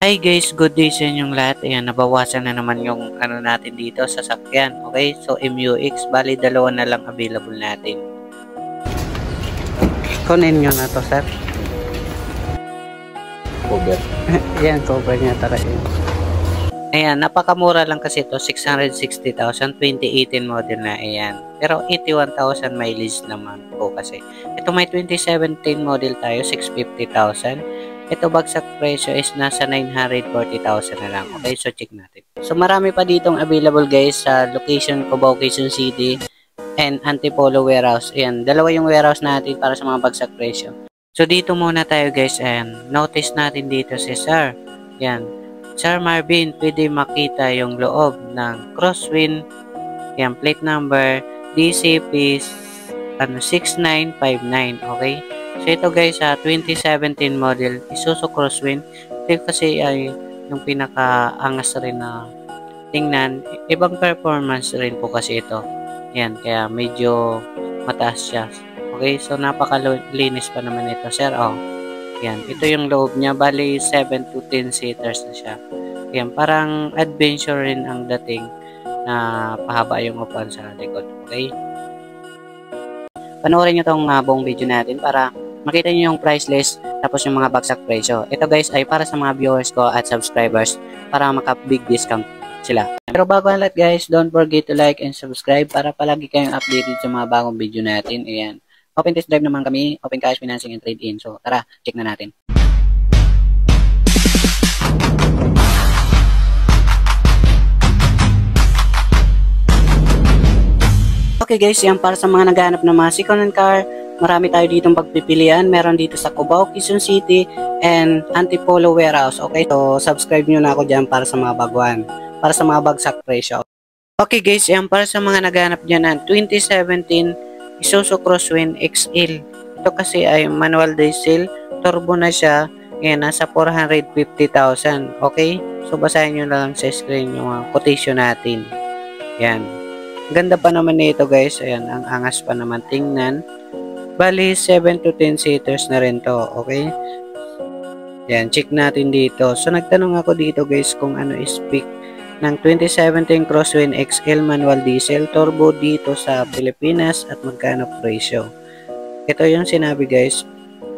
Hi guys, good day sa inyong lahat. Ayan, nabawasan na naman yung ano natin dito sa sasakyan. Okay, so MUX, bali dalawa na lang available natin. Kunin nyo na to, sir. Cover. Ayan, cover niya talaga. Ayan, napakamura lang kasi ito, 660,000, 2018 model na. Ayan, pero 81,000 mileage naman po kasi. Ito may 2017 model tayo, 650,000. Ito bagsak presyo is nasa 940,000 na lang. Okay, so check natin. So marami pa ditong available guys sa location Cubao, Quezon City and Antipolo warehouse. Ayan, dalawa yung warehouse natin para sa mga bagsak presyo. So dito muna tayo guys. Ayan, notice natin dito si Sir. Ayan, Sir Marvin, pwede makita yung loob ng crosswind. Ayan, plate number DCP 6959. Okay. So ito guys, 2017 model Isuzu Crosswind. Ito kasi ay yung pinaka-angas rin na tingnan. Ibang performance rin po kasi ito. Yan, kaya medyo mataas siya. Okay, so napakalinis pa naman ito, sir. Oh, yan, ito yung loob niya. Bali, 7 to 10 seaters na siya. Yan, parang adventure rin ang dating na pahaba yung upuan sa likod. Okay? Panoorin nyo tong buong video natin para makita nyo yung price list tapos yung mga bagsak presyo. Ito guys ay para sa mga viewers ko at subscribers para maka-big discount sila. Pero bago ang lahat guys, don't forget to like and subscribe para palagi kayong updated sa mga bagong video natin. Ayan. Open test drive naman kami, open cash financing and trade-in. So tara, check na natin. Okay guys, yan para sa mga naghahanap ng mga second-hand car. Marami tayo ditong pagpipilian. Meron dito sa Cubao, Quezon City, and Antipolo warehouse. Okay, so subscribe nyo na ako dyan para sa mga baguhan. Para sa mga bagsak presyo. Okay guys, yan para sa mga naghanap dyan ng 2017 Isuzu Crosswind XL. Ito kasi ay manual diesel. Turbo na siya. Yan, nasa 450,000. Okay, so basahin nyo na lang sa screen yung quotation natin. Yan. Ganda pa naman nito guys. Ayan, ang angas pa naman tingnan. Bali, 7 to 10 seaters na rin to. Okay? Yan, check natin dito. So, nagtanong ako dito guys kung ano is spec ng 2017 Crosswind XL manual diesel turbo dito sa Pilipinas at magkano presyo. Ito yung sinabi guys.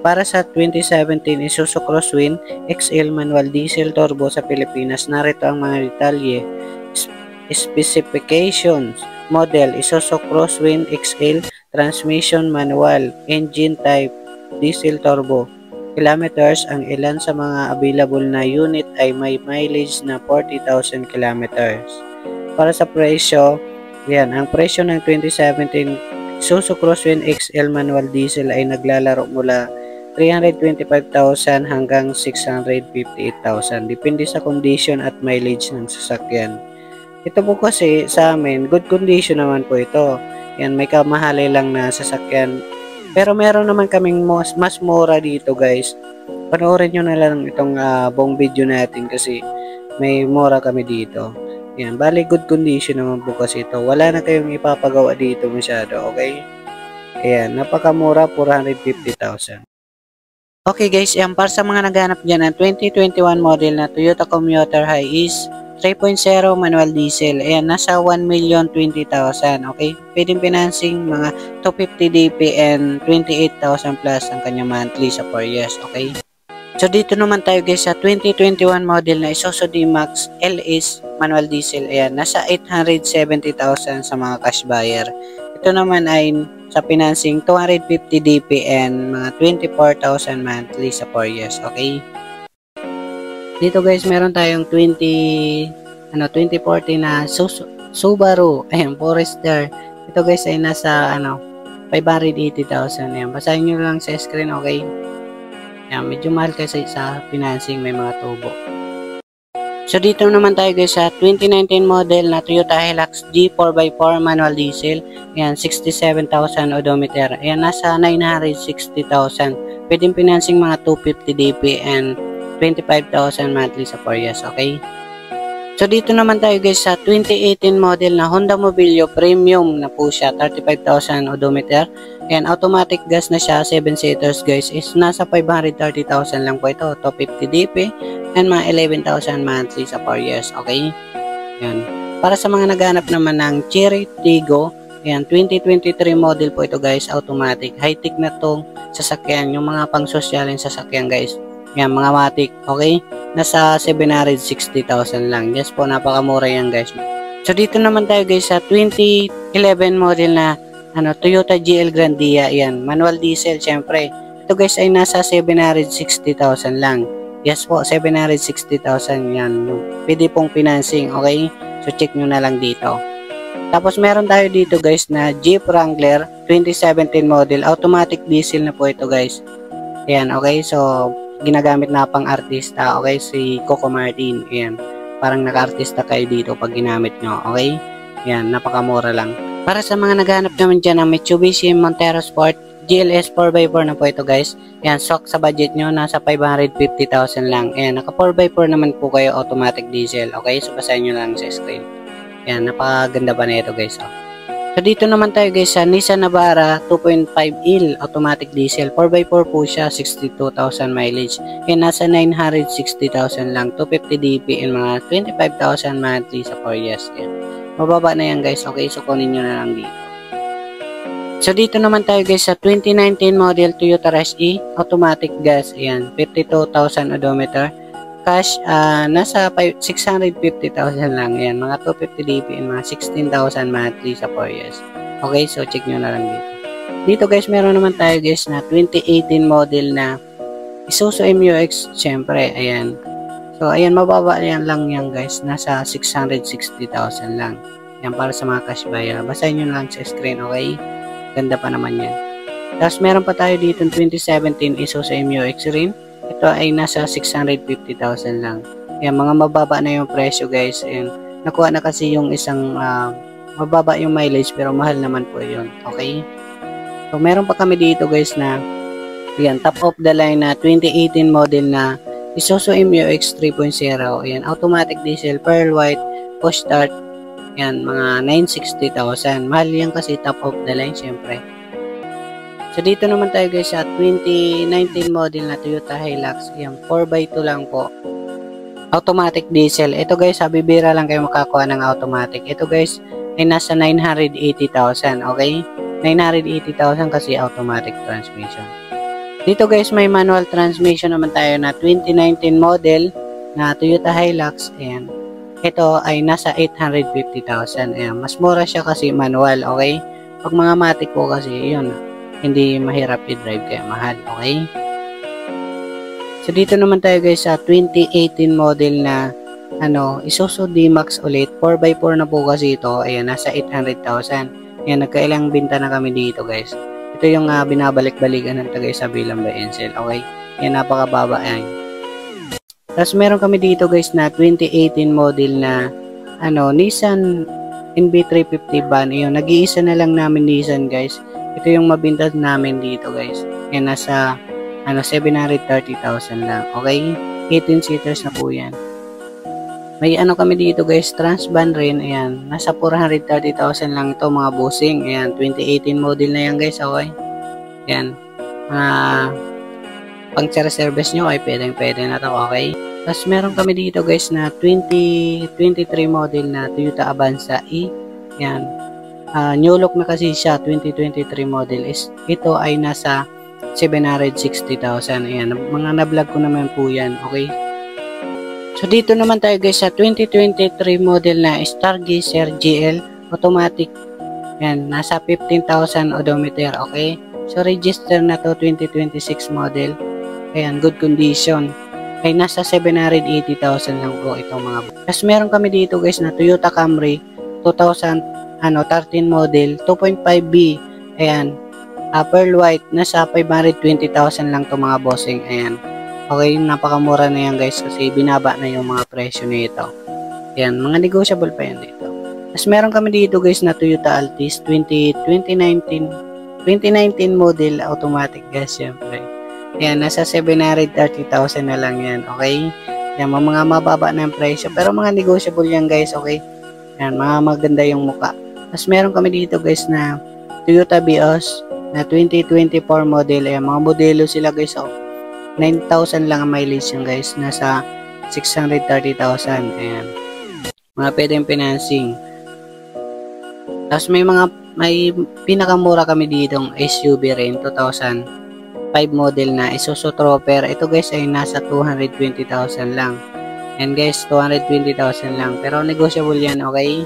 Para sa 2017 Isuzu Crosswind XL manual diesel turbo sa Pilipinas, narito ang mga detalye. Specifications: model Isuzu Crosswind XL, transmission manual, engine type diesel turbo. Kilometers: ang ilan sa mga available na unit ay may mileage na 40,000 kilometers. Para sa presyo, yan, ang presyo ng 2017 Isuzu Crosswind XL manual diesel ay naglalaro mula 325,000 hanggang 658,000 depende sa condition at mileage ng sasakyan. Ito po kasi sa amin, good condition naman po ito. Yan, may kamahalay lang na sasakyan. Pero meron naman kaming mas mura dito guys. Panoorin nyo na lang itong buong video natin kasi may mura kami dito. Yan, bali good condition naman po kasi ito. Wala na kayong ipapagawa dito masyado, okay? Ayan, napakamura, 450,000. Okay guys, yan para sa mga naghanap dyan ng 2021 model na Toyota Commuter Hiace 3.0 manual diesel. Ayan, nasa 1,020,000. Okay? Pwedeng financing mga 250 DP and 28,000 plus ang kanyang monthly sa 4 years. Okay? So, dito naman tayo guys sa 2021 model na Isuzu D-Max LS manual diesel. Ayan, nasa 870,000 sa mga cash buyer. Ito naman ay sa financing 250 DP and mga 24,000 monthly sa 4 years. Okay? Dito guys, meron tayong 2014 na Subaru, ayan, Forester. Ito guys ay nasa 580,000. Ayan, basahin nyo lang sa screen, okay? Ayan, medyo mahal kasi sa financing, may mga tubo. So dito naman tayo guys sa 2019 model na Toyota Hilux G4x4 manual diesel. Ayan, 67,000 odometer. Ayan, nasa 960,000. Pwedeng financing mga 250 DP and 25,000 monthly sa 4 years, okay? So dito naman tayo guys sa 2018 model na Honda Mobilio Premium na po siya, 35,000 odometer. And automatic gas na siya, 7 seaters guys, is nasa 530,000 lang po ito, 250 DP and mga 11,000 monthly sa 4 years, okay? Yan. Para sa mga naghanap naman ng Cherry Tiggo, yan, 2023 model po ito guys, automatic. High-tech na tong sasakyan, yung mga pang-sosyalin sasakyan guys. Yan, mga matic, okay? Nasa 760,000 lang. Yes po, napakamura yan guys. So dito naman tayo guys sa 2011 model na Toyota GL Grandia. Yan, manual diesel syempre. Ito guys ay nasa 760,000 lang. Yes po, 760,000 yan. Pwede pong financing, okay? So check nyo na lang dito. Tapos meron tayo dito guys na Jeep Wrangler 2017 model. Automatic diesel na po ito guys. Ayan, okay? So ginagamit na pang artista, okay, si Coco Martin, ayan, parang naka-artista kayo dito pag ginamit nyo, okay, ayan, napakamura lang. Para sa mga naghanap naman dyan ng Mitsubishi Montero Sport GLS 4x4 na po ito guys, ayan, sok sa budget nyo, nasa 550,000 lang, ayan, naka 4x4 naman po kayo, automatic diesel, okay, so basahin nyo lang sa screen, ayan, napakaganda pa na ito guys, oh. So dito naman tayo guys sa Nissan Navara 2.5L automatic diesel, 4x4 po siya, 62,000 mileage. And nasa 960,000 lang, 250 DP and mga 25,000 monthly sa 4 years. Yan. Mababa na yan guys, okay, so kunin nyo na lang dito. So dito naman tayo guys sa 2019 model Toyota Rush E automatic gas, ayan, 52,000 odometer. Cash, nasa 650,000 lang. Ayan, mga 250 DP and mga 16,000 monthly sa 4 years. Okay, so check nyo na lang dito. Dito guys, meron naman tayo guys na 2018 model na Isuzu MU-X, syempre, ayan. So, ayan, mababa yan lang yan guys. Nasa 660,000 lang. Yan, para sa mga cash buyer. Basahin nyo lang sa screen, okay? Ganda pa naman yan. Tapos, meron pa tayo dito 2017 Isuzu MU-X rin. Ito ay nasa 650,000 lang. Yan, mga mababa na yung presyo guys. And nakuha na kasi yung isang mababa yung mileage pero mahal naman po yun. Okay? So, meron pa kami dito guys na yan, top of the line na 2018 model na Isuzu MU-X 3.0. Ayan, automatic diesel, pearl white, push start. Yan, mga 960,000. Mahal yan kasi top of the line syempre. So dito naman tayo guys sa 2019 model na Toyota Hilux. Yan, 4x2 lang po. Automatic diesel. Ito guys, bibira lang kayo makakuha ng automatic. Ito guys ay nasa 980,000. Okay? 980,000 kasi automatic transmission. Dito guys, may manual transmission naman tayo na 2019 model na Toyota Hilux. Ayan. Ito ay nasa 850,000. Ayan. Mas mura siya kasi manual. Okay? Pag mga matic po kasi, yun, hindi mahirap i-drive kaya mahal, okay? So dito naman tayo guys sa 2018 model na Isuzu D-Max ulit, 4x4 na po kasi ito. Ayan, nasa 800,000. Ayan, nagkailang binta na kami dito guys. Ito yung binabalik-balikan ng Tagay sa Bilang by Encel, okay? Ayan, napakababa yan. Tapos meron kami dito guys na 2018 model na Nissan NV350 van. Ayan, nag-iisa na lang namin Nissan guys. Ito yung mabintas namin dito guys. Yan, nasa 730,000 lang. Okay? 18 seaters na po yan. May kami dito guys, Transvan rin. Ayan, nasa 430,000 lang ito mga bossing. Ayan, 2018 model na yan guys. Okay? Ayan. Pang service nyo ay pwede na to. Okay? Tapos meron kami dito guys na 2023 model na Toyota Avanza E. Ayan. New look na kasi siya, 2023 model is ito ay nasa 760,000. Ayan, mga na-vlog ko naman po yan, okay? So dito naman tayo guys sa 2023 model na Stargazer GL automatic. Ayan, nasa 15,000 odometer, okay? So register na to 2026 model. Ayan, good condition. Ay nasa 780,000 lang po itong mga. Tapos meron kami dito guys na Toyota Camry 13 model, 2.5B. Ayan. Pearl white, nasa 520,000 lang to mga bossing. Ayan. Okay, napakamura na yan guys kasi binaba na yung mga presyo nito. Ayan, mga negotiable pa yan dito. Tapos meron kami dito guys na Toyota Altis 2019 model automatic gas syempre. Ayan, nasa 730,000 na lang yan. Okay? Yan, mga mababa na yung presyo. Pero mga negotiable yan guys, okay? Yan, mga maganda yung muka. Tapos meron kami dito guys na Toyota Vios na 2024 model. Ayan, mga modelo sila guys, 9,000 lang ang mileage yan guys. Nasa 630,000. Ayan. Mga pwedeng financing. Tapos may pinakamura kami ditong SUV rin, 2005 model na Isuzu Trooper. Ito guys ay nasa 220,000 lang. And guys, 220,000 lang. Pero negotiable yan, okay?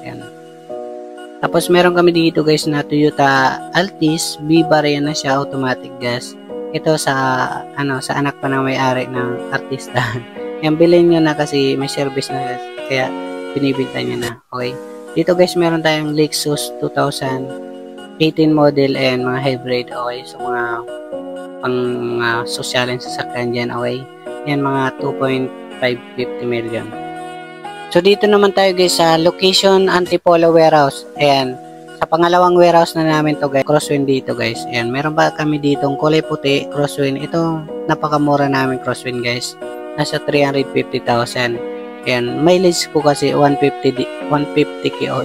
Ayan. Tapos meron kami dito guys na Toyota Altis. B-bar yan na siya, automatic gas. Ito sa anak pa na may-ari ng artista. Yan, bilhin nyo na kasi may service na kaya binibinta nyo na, okay? Dito guys, meron tayong Lexus 2018 model and mga hybrid, okay? So mga pang sosyaleng sasakyan dyan, okay? Yan, mga 2.550 million. So dito naman tayo guys sa location Antipolo warehouse. Ayan, sa pangalawang warehouse na namin to guys, crosswind dito guys. Ayan, meron pa kami ditong kulay puti, crosswind. Ito, napakamura namin crosswind guys. Nasa 350,000. Ayan, mileage ko kasi 150 kilo.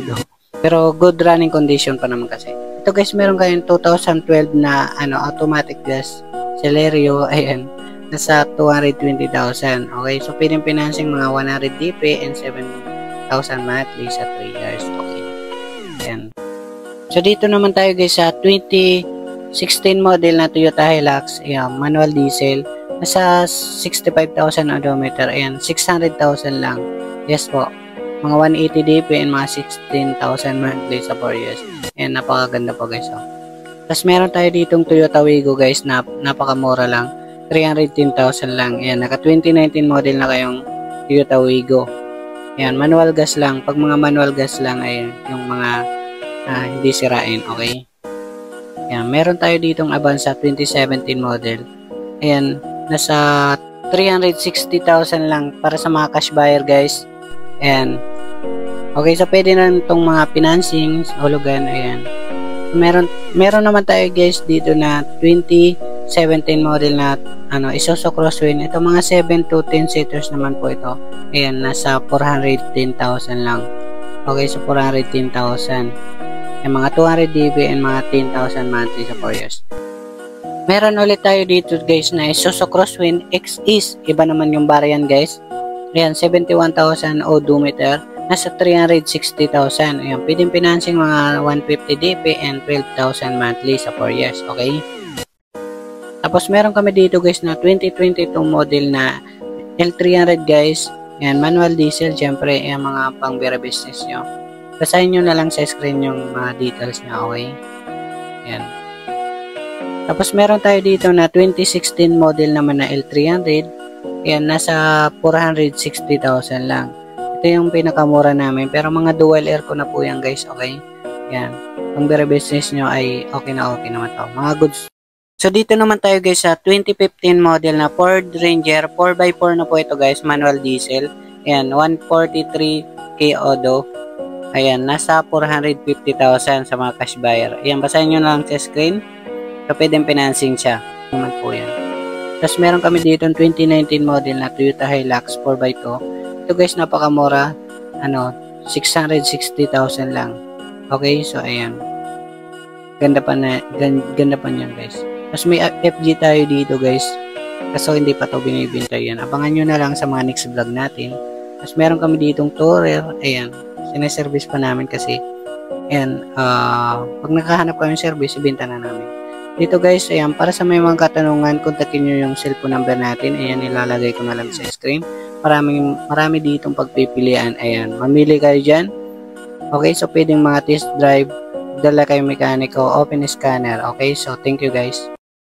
Pero good running condition pa naman kasi. Ito guys, meron kayong 2012 na automatic gas Celerio. Ayan, nasa 220,000. Okay, so pwedeng financing mga 100 DP and 7,000 monthly sa 3 years. Okay. Ayan. So dito naman tayo guys sa 2016 model na Toyota Hilux. Ayan, manual diesel. Nasa 65,000 odometer. Ayan, 600,000 lang. Yes po. Mga 180 DP and mga 16,000 monthly sa 4 years. Ayan, napakaganda po guys. Tapos meron tayo ditong Toyota Wigo guys na napakamura lang. 310,000 lang. Ayan, naka 2019 model na kayong Toyota Wigo. Ayan, manual gas lang. Pag mga manual gas lang ay yung mga hindi sirain. Okay. Ayan, meron tayo ditong Avanza 2017 model. Ayan, nasa 360,000 lang para sa mga cash buyer guys. Ayan. Okay, so pwede na itong mga financing, hulugan. Ayan. Meron naman tayo guys dito na 2017 model na Isuzu Crosswind. Ito mga 7 to 10 seaters naman po ito. Ayan, nasa 410,000 lang. Okay, so 410,000. Ayan, mga 200 DB and mga 10,000 monthly sa 4 years. Meron ulit tayo dito guys na Isuzu Crosswind XE. Iba naman yung variant guys. Ayan, 71,000 odometer. Nasa 360,000. Ayan, pwedeng financing mga 150 DP and 12,000 monthly sa 4 years. Okay? Tapos meron kami dito guys na 2022 model na L300 guys. Ayan, manual diesel. Siyempre, ayan, mga pang beer business nyo. Basahin nyo na lang sa screen yung mga details niya. Okay? Ayan. Tapos meron tayo dito na 2016 model naman na L300. Ayan, nasa 460,000 lang. Ito yung pinakamura namin. Pero mga dual air ko na po yan guys. Okay? Ayan. Kung beer business nyo ay okay naman to. Mga goods. So dito naman tayo guys sa 2015 model na Ford Ranger. 4x4 na po ito guys. Manual diesel. Ayan. 143K odo. Ayan. Nasa 450,000 sa mga cash buyer. Ayan. Basahin nyo na lang sa screen. So, pwedeng financing siya. Naman po yan. Tapos, meron kami dito 2019 model na Toyota Hilux 4x2. Ito guys, napakamura. 660,000 lang. Okay, so, ayan. Ganda pa niyan guys. Tapos, may FG tayo dito guys. Kaso, hindi pa to binibinta yan. Abangan nyo na lang sa mga next vlog natin. Tapos, meron kami ditong Tourer. Ayan. Sineservice pa namin kasi. Ayan. Pag nakahanap kami service, ibenta na namin. Dito guys, ayan, para sa may mga katanungan, kontakin nyo yung cellphone number natin. Ayan, ilalagay ko na lang sa screen. Marami ditong pagpipilian. Ayan, mamili kayo dyan. Okay, so pwedeng mga test drive, dala kayo mekaniko, open scanner. Okay, so thank you guys.